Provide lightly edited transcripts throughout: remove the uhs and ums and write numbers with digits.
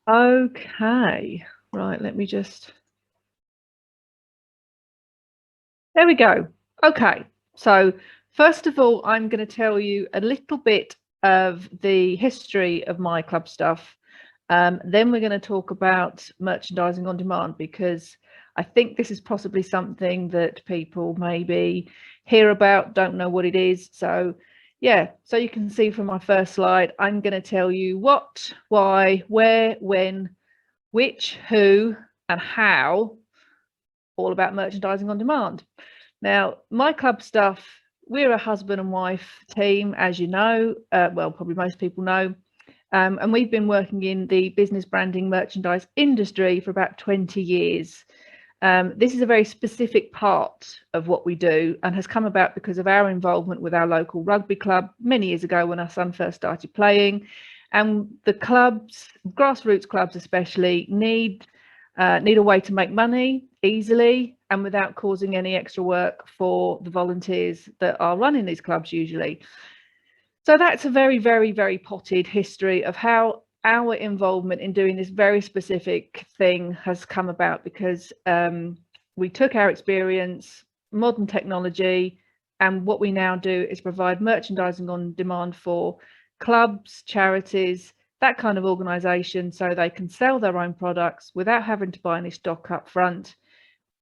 Okay, right, let me just, there we go. Okay, so first of all, I'm going to tell you a little bit of the history of MyClubStuff. Then we're going to talk about merchandising on demand, because I think this is possibly something that people maybe hear about, don't know what it is. So yeah, so you can see from my first slide, I'm going to tell you what, why, where, when, which, who, and how, all about merchandising on demand. Now, MyClubStuff, we're a husband and wife team, as you know, well, probably most people know. And we've been working in the business branding merchandise industry for about 20 years. This is a very specific part of what we do, and has come about because of our involvement with our local rugby club many years ago when our son first started playing. And the clubs, grassroots clubs especially, need a way to make money easily and without causing any extra work for the volunteers that are running these clubs usually. So that's a very, very, very potted history of how our involvement in doing this very specific thing has come about, because we took our experience, modern technology, and what we now do is provide merchandising on demand for clubs, charities, that kind of organisation, so they can sell their own products without having to buy any stock up front.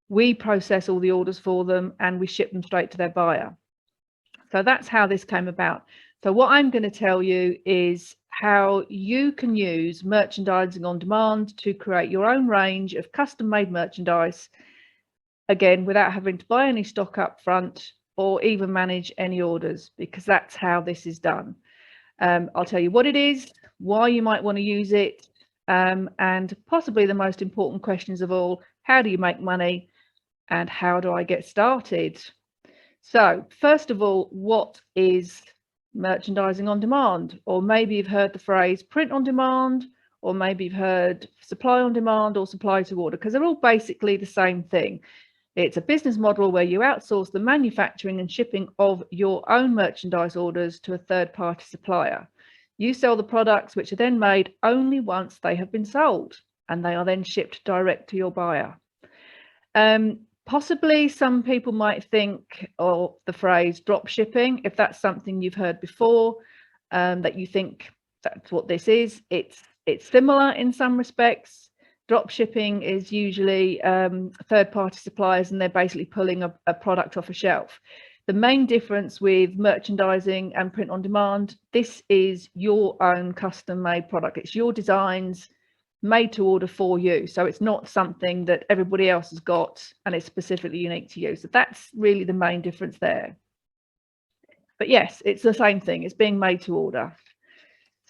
We process all the orders for them and we ship them straight to their buyer. So that's how this came about. So what I'm going to tell you is how you can use merchandising on demand to create your own range of custom-made merchandise, again, without having to buy any stock up front or even manage any orders, because that's how this is done. I'll tell you what it is, why you might want to use it, and possibly the most important questions of all, how do you make money and how do I get started? So first of all, what is merchandising on demand? Or maybe you've heard the phrase print on demand, or maybe you've heard supply on demand or supply to order, because they're all basically the same thing. It's a business model where you outsource the manufacturing and shipping of your own merchandise orders to a third-party supplier. You sell the products, which are then made only once they have been sold, and they are then shipped direct to your buyer. Possibly some people might think of the phrase drop shipping. If that's something you've heard before, that you think that's what this is, it's similar in some respects. Drop shipping is usually third-party suppliers, and they're basically pulling a product off a shelf. The main difference with merchandising and print on demand, this is your own custom-made product. It's your designs, made to order for you. So it's not something that everybody else has got and it's specifically unique to you. So that's really the main difference there. But yes, it's the same thing. It's being made to order.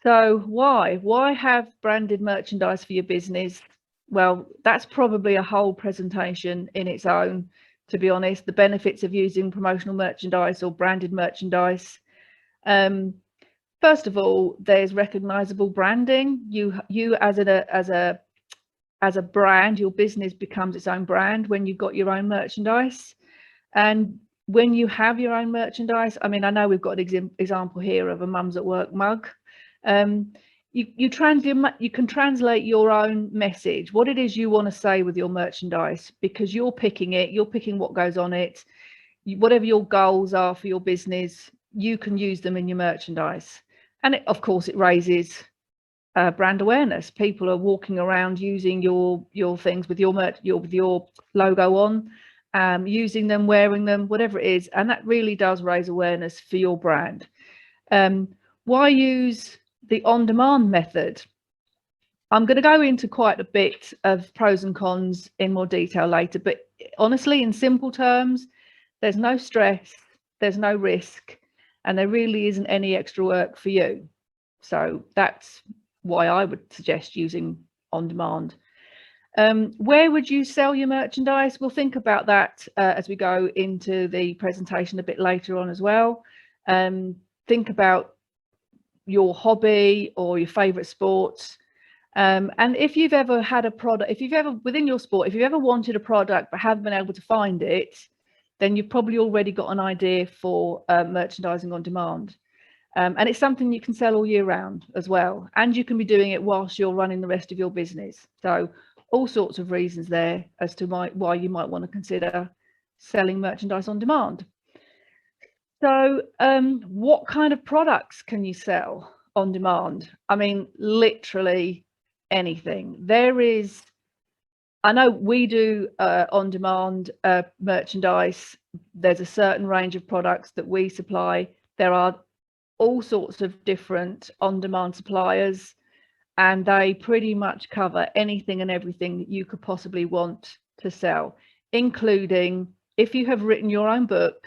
So why have branded merchandise for your business? Well, that's probably a whole presentation in its own, to be honest. The benefits of using promotional merchandise or branded merchandise. First of all, there's recognizable branding. You as a brand, your business becomes its own brand when you've got your own merchandise. And when you have your own merchandise, I mean, I know we've got an example here of a Mums at Work mug. You can translate your own message, what it is you want to say with your merchandise, because you're picking it, you're picking what goes on it. Whatever your goals are for your business, you can use them in your merchandise. And of course, it raises brand awareness. People are walking around using your things with your logo on, using them, wearing them, whatever it is, and that really does raise awareness for your brand. Why use the on-demand method? I'm going to go into quite a bit of pros and cons in more detail later, but honestly, in simple terms, there's no stress, there's no risk, and there really isn't any extra work for you. So that's why I would suggest using on demand. Where would you sell your merchandise? We'll think about that as we go into the presentation a bit later on as well. Think about your hobby or your favorite sports. And if you've ever had a product, if you've ever within your sport, if you've ever wanted a product but haven't been able to find it, then you've probably already got an idea for merchandising on demand. And it's something you can sell all year round as well. And you can be doing it whilst you're running the rest of your business. So all sorts of reasons there as to why you might want to consider selling merchandise on demand. So what kind of products can you sell on demand? I mean, literally anything. I know we do on demand merchandise. There's a certain range of products that we supply. There are all sorts of different on-demand suppliers, and they pretty much cover anything and everything that you could possibly want to sell, including if you have written your own book,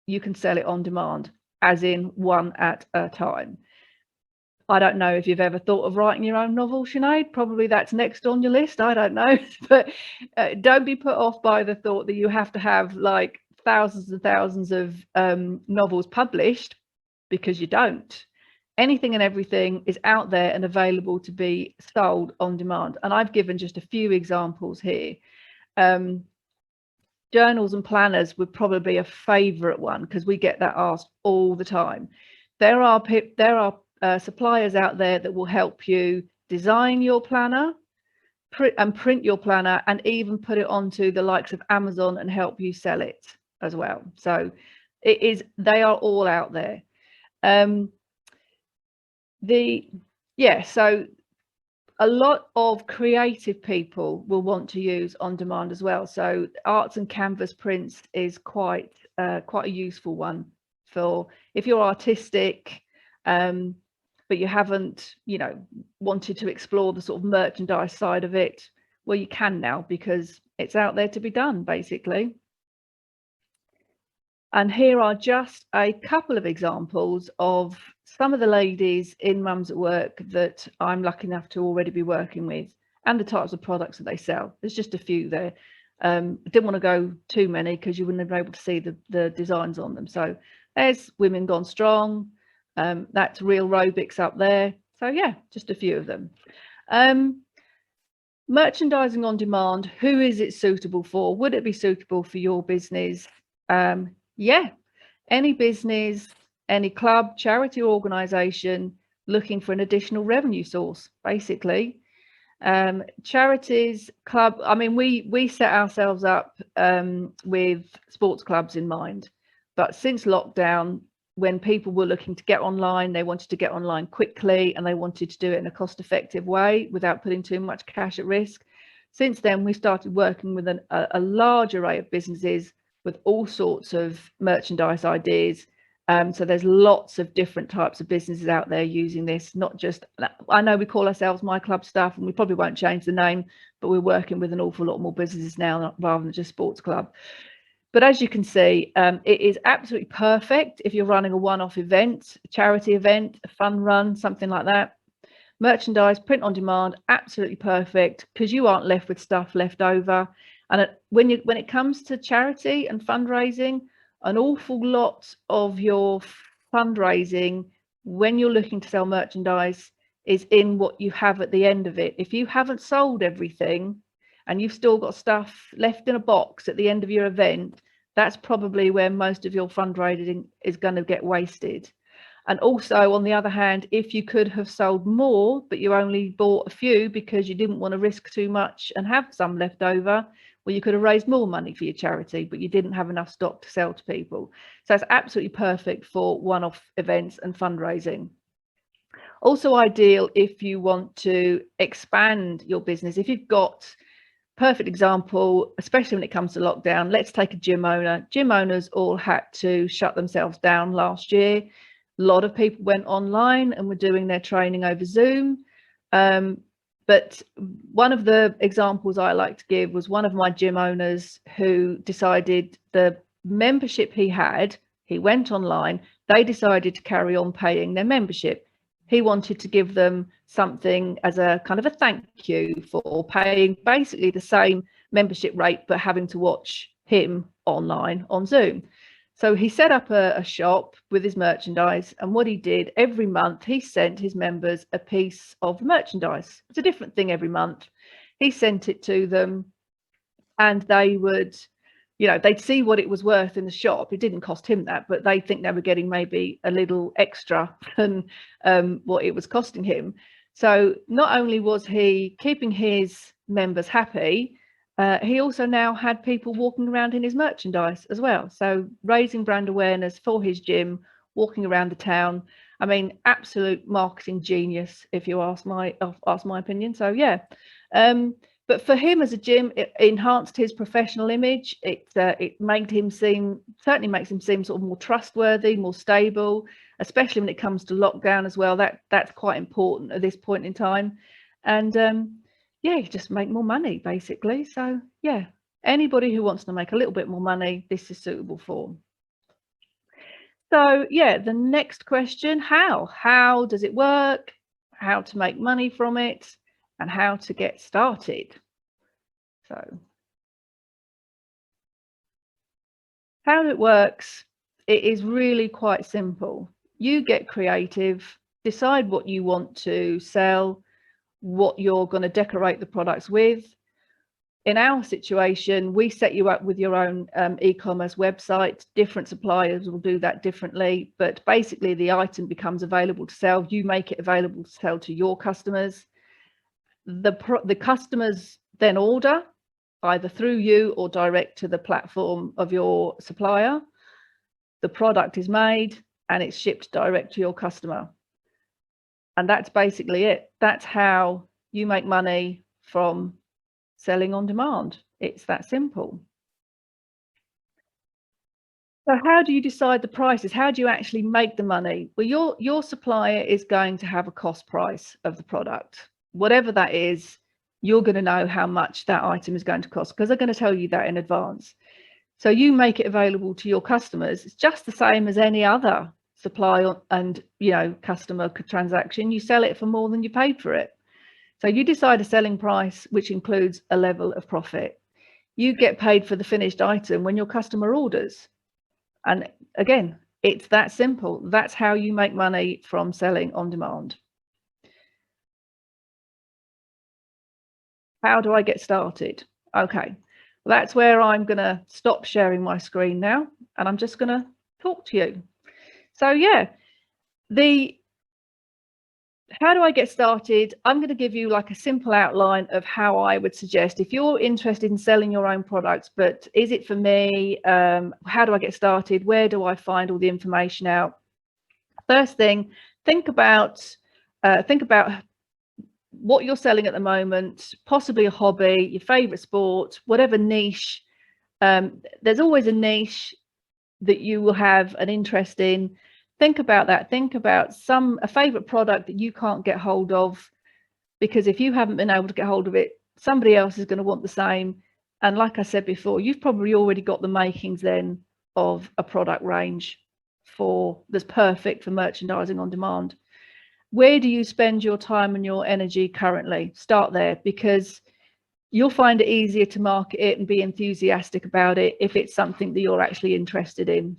you can sell it on demand, as in one at a time. I don't know if you've ever thought of writing your own novel, Sinead. Probably that's next on your list. I don't know. But don't be put off by the thought that you have to have like thousands and thousands of novels published, because you don't. Anything and everything is out there and available to be sold on demand. And I've given just a few examples here. Journals and planners would probably be a favorite one, because we get that asked all the time. There are suppliers out there that will help you design your planner, print your planner, and even put it onto the likes of Amazon and help you sell it as well. So they are all out there. So a lot of creative people will want to use on demand as well. So arts and canvas prints is quite a useful one for if you're artistic, but you haven't, wanted to explore the sort of merchandise side of it. Well, you can now, because it's out there to be done, basically. And here are just a couple of examples of some of the ladies in Mums at Work that I'm lucky enough to already be working with, and the types of products that they sell. There's just a few there. I didn't want to go too many because you wouldn't have been able to see the designs on them. So there's Women Gone Strong. That's Real Robics up there. So yeah, just a few of them. Merchandising on demand, who is it suitable for? Would it be suitable for your business? Yeah, any business, any club, charity or organisation looking for an additional revenue source, basically. Charities, club, I mean, we set ourselves up with sports clubs in mind. But since lockdown, when people were looking to get online, they wanted to get online quickly, and they wanted to do it in a cost-effective way without putting too much cash at risk. Since then, we started working with a large array of businesses with all sorts of merchandise ideas. So there's lots of different types of businesses out there using this, not just, I know we call ourselves MyClubStuff, and we probably won't change the name, but we're working with an awful lot more businesses now rather than just sports club. But as you can see, it is absolutely perfect if you're running a one-off event, a charity event, a fun run, something like that. Merchandise, print on demand, absolutely perfect, because you aren't left with stuff left over. And when it comes to charity and fundraising, an awful lot of your fundraising, when you're looking to sell merchandise, is in what you have at the end of it. If you haven't sold everything and you've still got stuff left in a box at the end of your event, that's probably where most of your fundraising is going to get wasted. And also, on the other hand, if you could have sold more, but you only bought a few because you didn't want to risk too much and have some left over, well, you could have raised more money for your charity, but you didn't have enough stock to sell to people. So it's absolutely perfect for one-off events and fundraising. Also ideal if you want to expand your business. If you've got, perfect example, especially when it comes to lockdown, let's take a gym owner. Gym owners all had to shut themselves down last year. A lot of people went online and were doing their training over Zoom. But one of the examples I like to give was one of my gym owners who decided the membership he had, he went online, they decided to carry on paying their membership. He wanted to give them something as a kind of a thank you for paying basically the same membership rate, but having to watch him online on Zoom. So he set up a shop with his merchandise, and what he did every month, he sent his members a piece of merchandise. It's a different thing every month. He sent it to them, and they would you know, they'd see what it was worth in the shop. It didn't cost him that, but they think they were getting maybe a little extra than what it was costing him. So not only was he keeping his members happy, he also now had people walking around in his merchandise as well. So raising brand awareness for his gym, walking around the town. I mean, absolute marketing genius, if you ask my opinion. So yeah. But for him as a gym, it enhanced his professional image. It made him certainly makes him seem sort of more trustworthy, more stable, especially when it comes to lockdown as well. That's quite important at this point in time. And yeah, you just make more money basically. So yeah, anybody who wants to make a little bit more money, this is suitable for. So yeah, the next question, how does it work? How to make money from it? And how to get started. So how it works, it is really quite simple. You get creative, decide what you want to sell, what you're going to decorate the products with. In our situation, we set you up with your own e-commerce website. Different suppliers will do that differently, but basically the item becomes available to sell. You make it available to sell to your customers. The customers then order either through you or direct to the platform of your supplier. The product is made and it's shipped direct to your customer. And that's basically it. That's how you make money from selling on demand. It's that simple. So how do you decide the prices? How do you actually make the money? Well, your supplier is going to have a cost price of the product. Whatever that is, you're going to know how much that item is going to cost because they're going to tell you that in advance. So you make it available to your customers. It's just the same as any other supply and, you know, customer transaction. You sell it for more than you paid for it. So you decide a selling price, which includes a level of profit. You get paid for the finished item when your customer orders. And again, it's that simple. That's how you make money from selling on demand. How do I get started? Okay, well, that's where I'm going to stop sharing my screen now, and I'm just going to talk to you. So yeah, how do I get started? I'm going to give you like a simple outline of how I would suggest if you're interested in selling your own products, but is it for me? How do I get started? Where do I find all the information out? First thing, think about what you're selling at the moment, possibly a hobby, your favorite sport, whatever niche. There's always a niche that you will have an interest in. Think about that. Think about a favorite product that you can't get hold of, because if you haven't been able to get hold of it, somebody else is going to want the same. And like I said before, you've probably already got the makings then of a product range that's perfect for merchandising on demand. Where do you spend your time and your energy currently? Start there, because you'll find it easier to market it and be enthusiastic about it if it's something that you're actually interested in.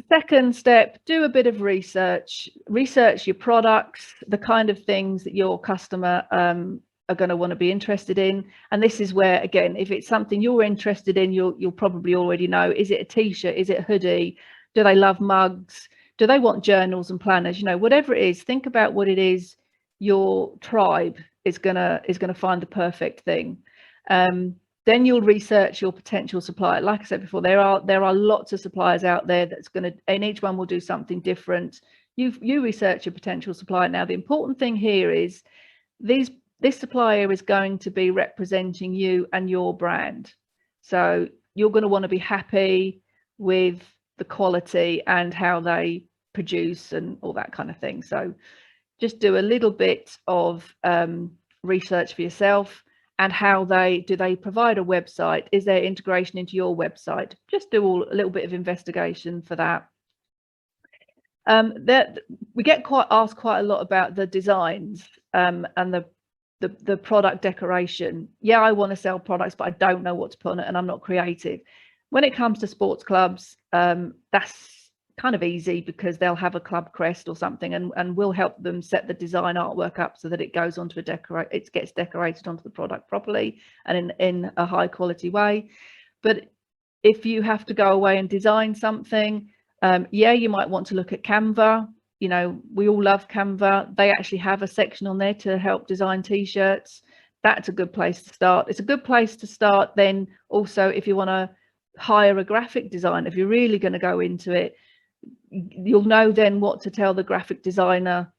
Second step, do a bit of research. Research your products, the kind of things that your customer are going to want to be interested in. And this is where, again, if it's something you're interested in, you'll probably already know. Is it a t-shirt? Is it a hoodie? Do they love mugs? Do they want journals and planners? You know, whatever it is, think about what it is your tribe is gonna find the perfect thing. Then you'll research your potential supplier. Like I said before, there are lots of suppliers out there and each one will do something different. You research your potential supplier. Now, the important thing here is this supplier is going to be representing you and your brand. So you're going to want to be happy with the quality and how they produce and all that kind of thing. So just do a little bit of research for yourself. And do they provide a website? Is there integration into your website? Just do a little bit of investigation for that. We get asked quite a lot about the designs and the product decoration. Yeah, I want to sell products, but I don't know what to put on it and I'm not creative. When it comes to sports clubs, that's kind of easy because they'll have a club crest or something, and we'll help them set the design artwork up so that it goes onto it gets decorated onto the product properly and in a high quality way. But if you have to go away and design something, yeah, you might want to look at Canva. You know, we all love Canva. They actually have a section on there to help design t-shirts. That's a good place to start. It's a good place to start then also if you want to hire a graphic designer. If you're really going to go into it, you'll know then what to tell the graphic designer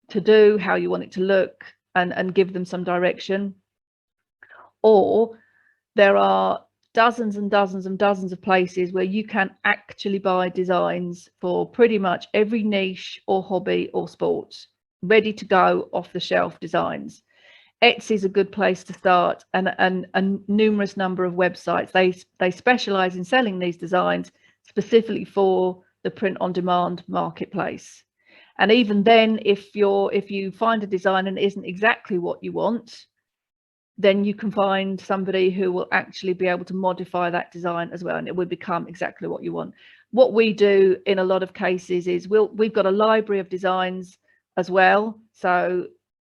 to do, how you want it to look, and give them some direction. Or there are dozens and dozens and dozens of places where you can actually buy designs for pretty much every niche or hobby or sport, ready to go, off the shelf designs. Etsy is a good place to start, and a numerous number of websites. They specialize in selling these designs specifically for the print on demand marketplace. And even then, if you find a design and it isn't exactly what you want, then you can find somebody who will actually be able to modify that design as well, and it will become exactly what you want. What we do in a lot of cases is we've got a library of designs as well. So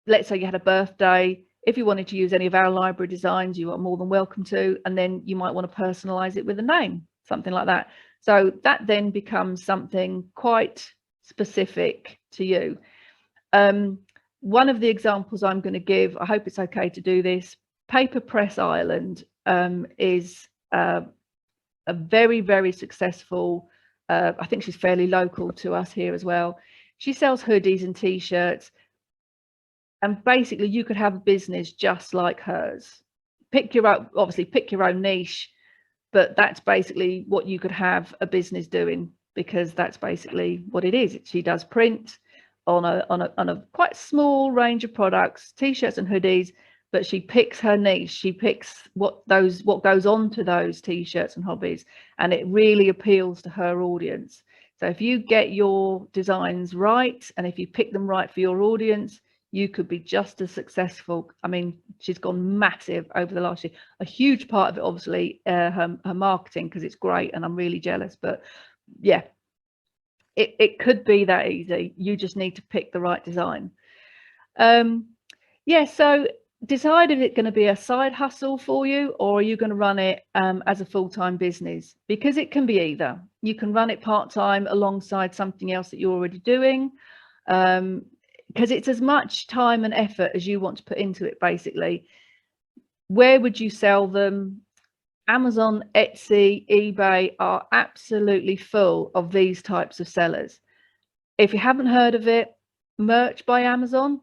let's say you had a birthday, if you wanted to use any of our library designs, you are more than welcome to, and then you might want to personalize it with a name, something like that. So that then becomes something quite specific to you. One of the examples I'm going to give, I hope it's okay to do this, Paper Press Ireland is a very, very successful, I think she's fairly local to us here as well. She sells hoodies and t-shirts, and basically you could have a business just like hers. Obviously pick your own niche, but that's basically what you could have a business doing, because that's basically what it is. She does print on a quite small range of products, t-shirts and hoodies, but she picks her niche. She picks what goes on to those t-shirts and hobbies, and it really appeals to her audience. So if you get your designs right, and if you pick them right for your audience, you could be just as successful. I mean, she's gone massive over the last year. A huge part of it, obviously, her marketing, because it's great, and I'm really jealous. But yeah, it could be that easy. You just need to pick the right design. Yeah, so decide if it's going to be a side hustle for you, or are you going to run it as a full-time business? Because it can be either. You can run it part-time alongside something else that you're already doing, because it's as much time and effort as you want to put into it, basically. Where would you sell them? Amazon, Etsy, eBay are absolutely full of these types of sellers. If you haven't heard of it, Merch by Amazon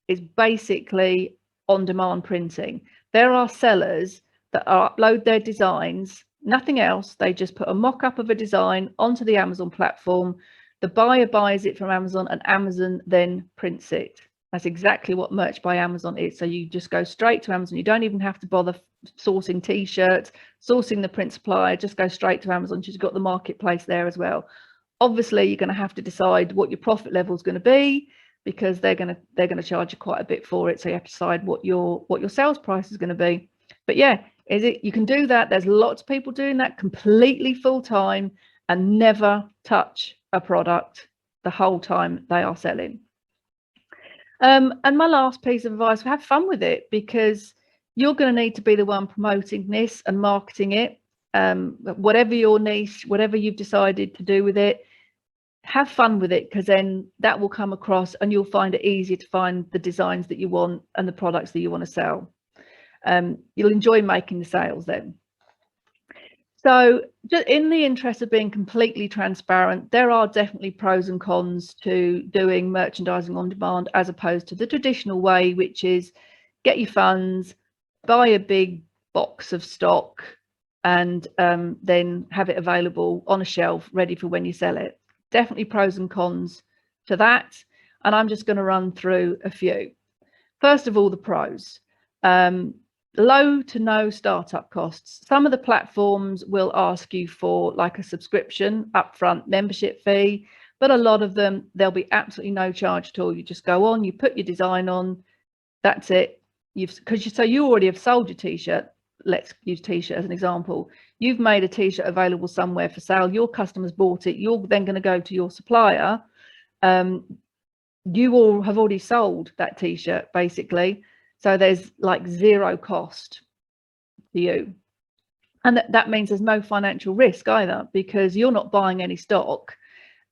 is basically on-demand printing. There are sellers that upload their designs, nothing else. They just put a mock-up of a design onto the Amazon platform. The buyer buys it from Amazon, and Amazon then prints it. That's exactly what Merch by Amazon is. So you just go straight to Amazon. You don't even have to bother sourcing t-shirts, sourcing the print supplier. Just go straight to Amazon. She's got the marketplace there as well. Obviously, you're going to have to decide what your profit level is going to be, because they're going to charge you quite a bit for it. So you have to decide what your sales price is going to be. But yeah, you can do that. There's lots of people doing that completely full time and never touch a product the whole time they are selling. And my last piece of advice: have fun with it, because you're going to need to be the one promoting this and marketing it. Whatever your niche, whatever you've decided to do with it, have fun with it, because then that will come across and you'll find it easier to find the designs that you want and the products that you want to sell. You'll enjoy making the sales then. So just in the interest of being completely transparent, there are definitely pros and cons to doing merchandising on demand as opposed to the traditional way, which is get your funds, buy a big box of stock, and then have it available on a shelf ready for when you sell it. Definitely pros and cons to that, and I'm just going to run through a few. First of all, the pros. Low to no startup costs. Some of the platforms will ask you for like a subscription upfront membership fee, but a lot of them, there'll be absolutely no charge at all. You just go on, you put your design on, that's it. So you already have sold your t-shirt. Let's use t-shirt as an example. You've made a t-shirt available somewhere for sale, your customers bought it, you're then going to go to your supplier. You all have already sold that t-shirt basically, so there's like zero cost to you. And that means there's no financial risk either, because you're not buying any stock,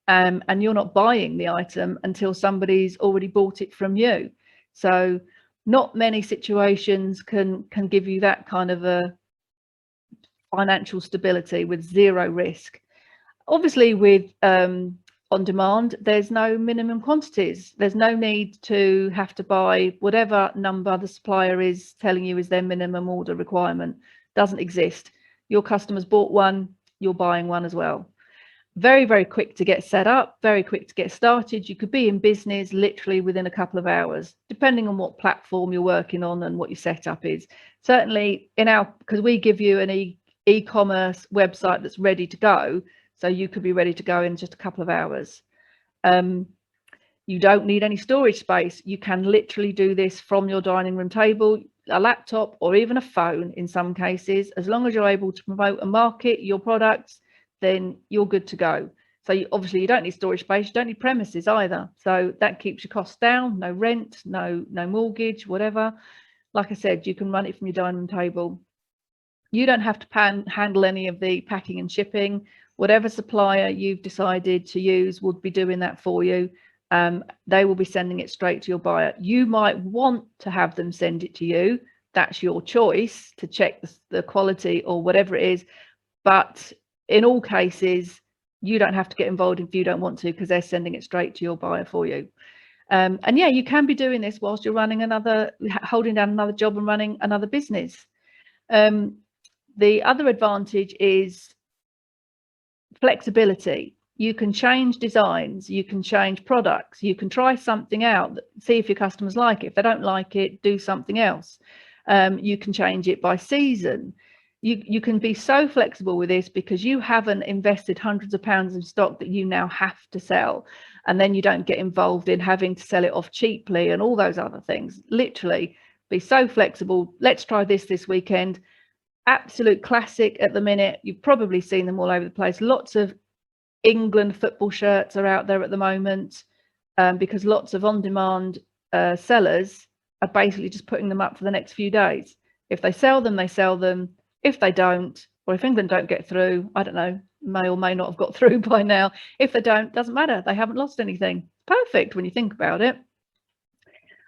and you're not buying the item until somebody's already bought it from you. So not many situations can give you that kind of a financial stability with zero risk. Obviously with on demand, there's no minimum quantities. There's no need to have to buy whatever number the supplier is telling you is their minimum order requirement. Doesn't exist. Your customers bought one, you're buying one as well. Very, very quick to get set up, very quick to get started. You could be in business literally within a couple of hours, depending on what platform you're working on and what your setup is. Certainly because we give you an e-commerce website that's ready to go, so you could be ready to go in just a couple of hours. You don't need any storage space. You can literally do this from your dining room table, a laptop, or even a phone in some cases. As long as you're able to promote and market your products, then you're good to go. So obviously you don't need storage space, you don't need premises either. So that keeps your costs down, no rent, no mortgage, whatever. Like I said, you can run it from your dining room table. You don't have to handle any of the packing and shipping. Whatever supplier you've decided to use would be doing that for you. They will be sending it straight to your buyer. You might want to have them send it to you. That's your choice to check the quality or whatever it is. But in all cases, you don't have to get involved if you don't want to, because they're sending it straight to your buyer for you. And yeah, you can be doing this whilst you're holding down another job and running another business. The other advantage is flexibility. You can change designs, you can change products, you can try something out, see if your customers like it. If they don't like it, do something else. You can change it by season. You can be so flexible with this, because you haven't invested hundreds of pounds in stock that you now have to sell, and then you don't get involved in having to sell it off cheaply and all those other things. Literally be so flexible. Let's try this weekend. Absolute classic at the minute. You've probably seen them all over the place. Lots of England football shirts are out there at the moment, because lots of on-demand sellers are basically just putting them up for the next few days. If they sell them, they sell them. If they don't, or if England don't get through, I don't know, may or may not have got through by now. If they don't, doesn't matter. They haven't lost anything. Perfect when you think about it.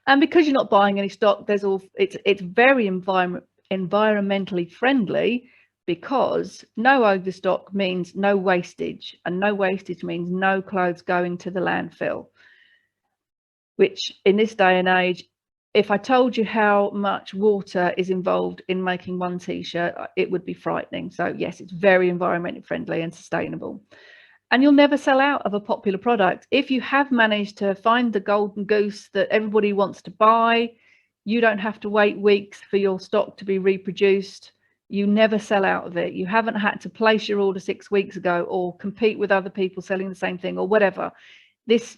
And because you're not buying any stock, it's very environmentally friendly, because no overstock means no wastage, and no wastage means no clothes going to the landfill, which in this day and age, if I told you how much water is involved in making one t-shirt, it would be frightening. So yes, it's very environmentally friendly and sustainable. And you'll never sell out of a popular product. If you have managed to find the golden goose that everybody wants to buy, you don't have to wait weeks for your stock to be reproduced. You never sell out of it. You haven't had to place your order 6 weeks ago, or compete with other people selling the same thing, or whatever.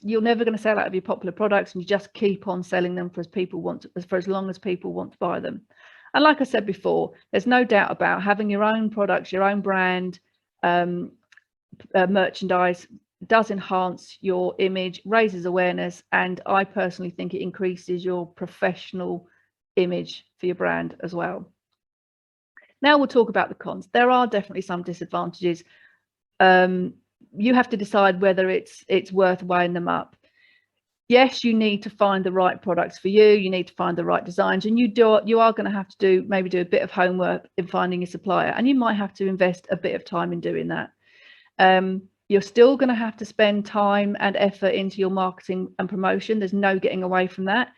You're never going to sell out of your popular products, and you just keep on selling them for as long as people want to buy them. And like I said before, there's no doubt about having your own products, your own brand, merchandise does enhance your image, raises awareness, and I personally think it increases your professional image for your brand as well. Now we'll talk about the cons. There are definitely some disadvantages. You have to decide whether it's worth weighing them up. Yes, you need to find the right products for you. You need to find the right designs, and you are going to have to maybe do a bit of homework in finding your supplier, and you might have to invest a bit of time in doing that. You're still going to have to spend time and effort into your marketing and promotion. There's no getting away from that.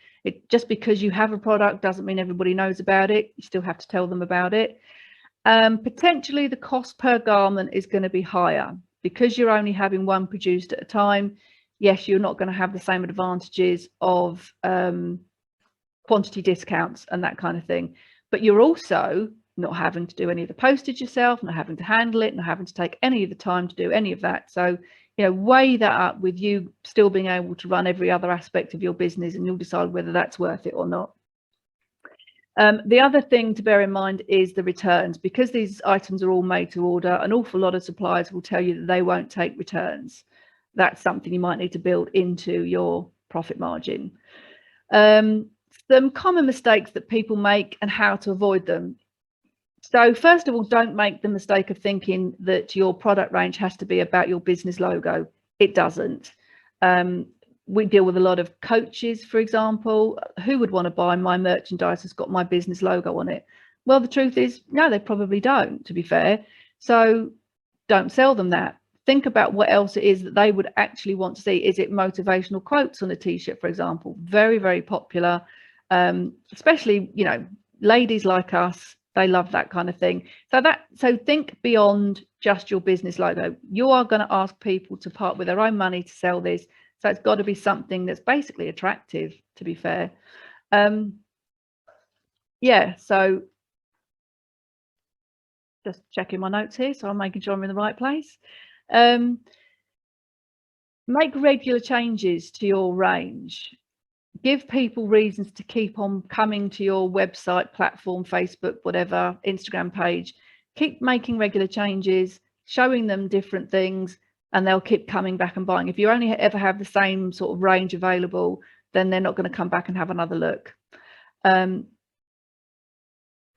Just because you have a product doesn't mean everybody knows about it. You still have to tell them about it. Potentially the cost per garment is going to be higher, because you're only having one produced at a time. Yes, you're not going to have the same advantages of quantity discounts and that kind of thing, but you're also not having to do any of the postage yourself, not having to handle it, not having to take any of the time to do any of that. So, weigh that up with you still being able to run every other aspect of your business, and you'll decide whether that's worth it or not. The other thing to bear in mind is the returns. Because these items are all made to order, an awful lot of suppliers will tell you that they won't take returns. That's something you might need to build into your profit margin. Some common mistakes that people make and how to avoid them. So first of all, don't make the mistake of thinking that your product range has to be about your business logo. It doesn't. We deal with a lot of coaches, for example. Who would want to buy my merchandise that's got my business logo on it? Well, the truth is, no, they probably don't, to be fair. So don't sell them that. Think about what else it is that they would actually want to see. Is it motivational quotes on a t-shirt, for example? Very, very popular, especially, you know, ladies like us. They love that kind of thing. So think beyond just your business logo. You are going to ask people to part with their own money to sell this. So it's got to be something that's basically attractive, to be fair. Yeah, so just checking my notes here, so I'm making sure I'm in the right place. Make regular changes to your range. Give people reasons to keep on coming to your website, platform, Facebook, whatever, Instagram page. Keep making regular changes, showing them different things, and they'll keep coming back and buying. If you only ever have the same sort of range available, then they're not going to come back and have another look. And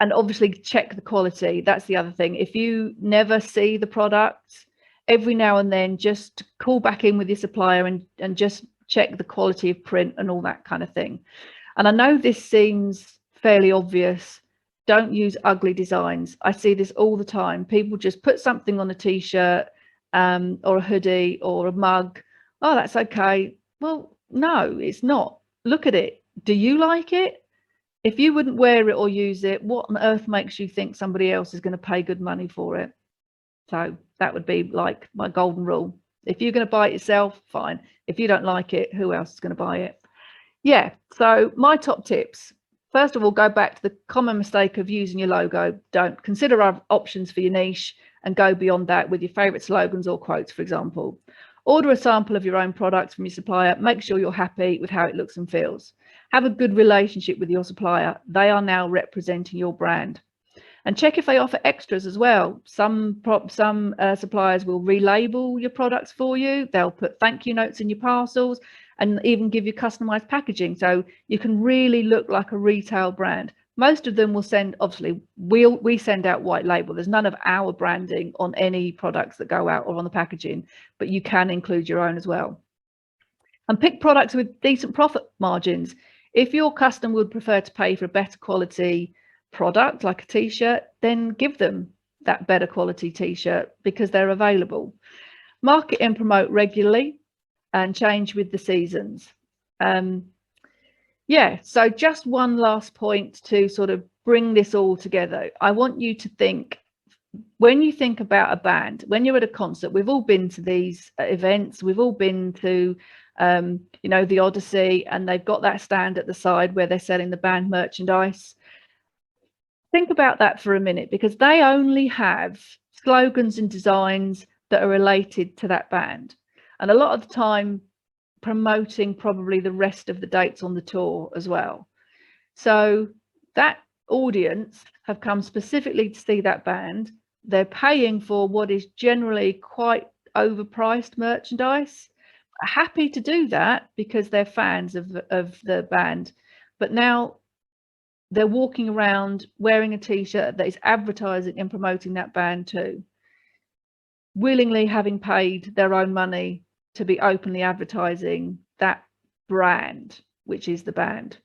obviously check the quality. That's the other thing. If you never see the product, every now and then just call back in with your supplier and just check the quality of print and all that kind of thing. And I know this seems fairly obvious. Don't use ugly designs. I see this all the time. People just put something on a t-shirt or a hoodie or a mug. Oh, that's okay. Well, no, it's not. Look at it. Do you like it? If you wouldn't wear it or use it, what on earth makes you think somebody else is going to pay good money for it? So that would be like my golden rule. If you're going to buy it yourself, fine. If you don't like it, who else is going to buy it? Yeah, so my top tips. First of all, go back to the common mistake of using your logo. Don't consider other options for your niche and go beyond that with your favorite slogans or quotes, for example. Order a sample of your own products from your supplier. Make sure you're happy with how it looks and feels. Have a good relationship with your supplier. They are now representing your brand. And check if they offer extras as well. Some suppliers will relabel your products for you. They'll put thank you notes in your parcels and even give you customized packaging. So you can really look like a retail brand. Most of them will send, obviously, we send out white label. There's none of our branding on any products that go out or on the packaging, but you can include your own as well. And pick products with decent profit margins. If your customer would prefer to pay for a better quality product like a t-shirt, then give them that better quality t-shirt because they're available. Market and promote regularly and change with the seasons. Yeah, so just one last point to sort of bring this all together. I want you to think, when you think about a band, when you're at a concert, we've all been to these events, we've all been to you know, the Odyssey, and they've got that stand at the side where they're selling the band merchandise. Think about that for a minute, because they only have slogans and designs that are related to that band, and a lot of the time promoting probably the rest of the dates on the tour as well. So that audience have come specifically to see that band. They're paying for what is generally quite overpriced merchandise. Happy to do that because they're fans of the band, but now they're walking around wearing a t-shirt that is advertising and promoting that band too, willingly having paid their own money to be openly advertising that brand, which is the band.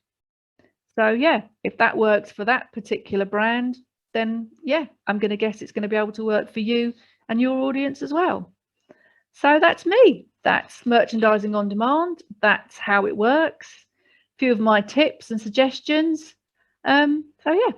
So yeah, if that works for that particular brand, then yeah, I'm going to guess it's going to be able to work for you and your audience as well. So that's me. That's merchandising on demand. That's how it works. A few of my tips and suggestions. So yeah,